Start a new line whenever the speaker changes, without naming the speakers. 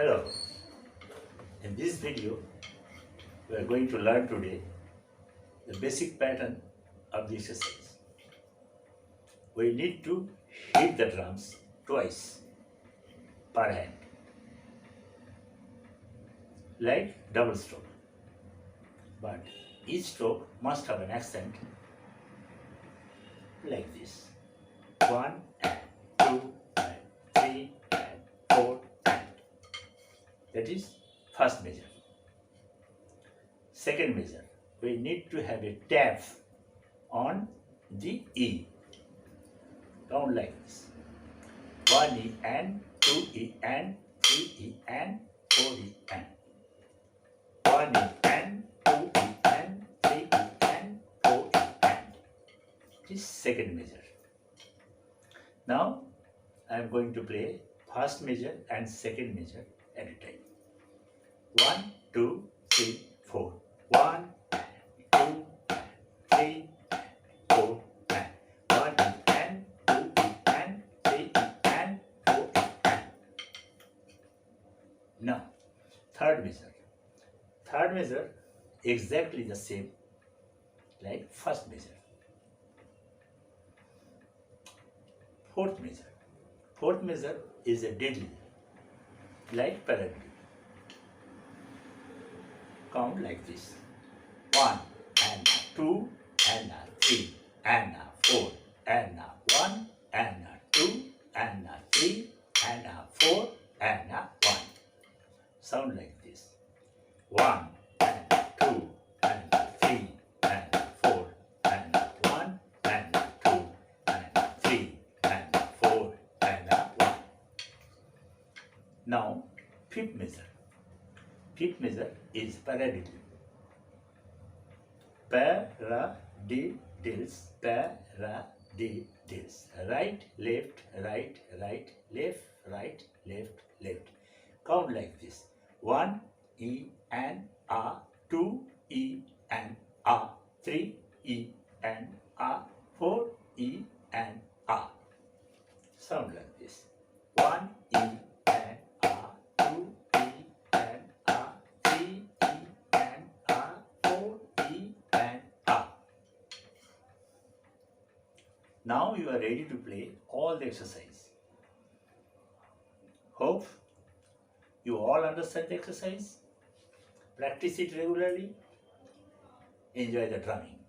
Hello, in this video we are going to learn today the basic pattern of the exercise. We need to hit the drums twice per hand, like double stroke, but each stroke must have an accent like this: 1 and 2 and 3 and 4 and. That is first measure. Second measure, we need to have a tap on the E, down like this: 1 E and 2 E and 3 E and 4 E and 1 E and 2 E and 3 E and 4 E and. This second measure. Now I am going to play first measure and second measure at a time. 1, 2, 3, 4. 1, 2, 3, 4, and 1 and 2 and 3 and 4 and. Now, third measure. Third measure exactly the same like first measure. Fourth measure. Fourth measure is a deadly, like parallel. Count like this: 1 and 2 and 3 and 4 and 1 and 2 and 3 and 4 and 1. Sound like this: 1 and 2 and 3 and 4 and 1 and 2 and 3 and 4 and 1. Now, fifth measure. Fifth measure is paradiddle. Paradiddles, paradiddles. Right, left, right, right, left, right, left, left. Count like this: 1 E and A, 2 E and A, 3 E and A, 4 E and A. Sound like this: 1 E and A, 2 E and A, 3 E and A, 4 E and A. Now you are ready to play all the exercise. Hope you all understand the exercise. Practice it regularly. Enjoy the drumming.